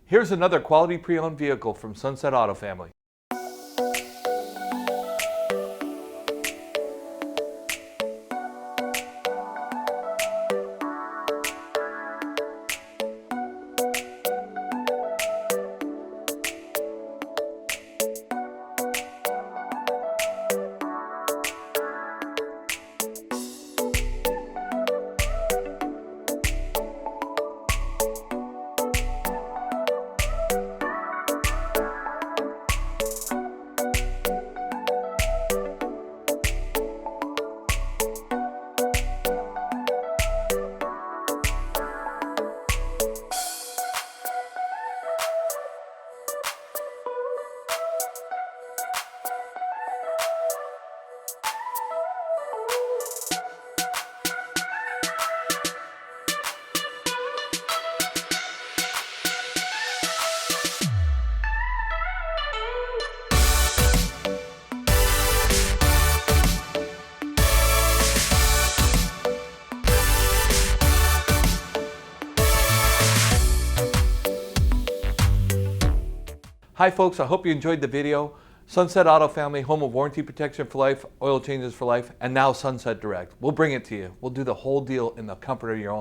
Here's another quality pre-owned vehicle from Sunset Auto Family. Hi folks, I hope you enjoyed the video. Sunset Auto Family, home of warranty protection for life, oil changes for life, and now Sunset Direct. We'll bring it to you. We'll do the whole deal in the comfort of your own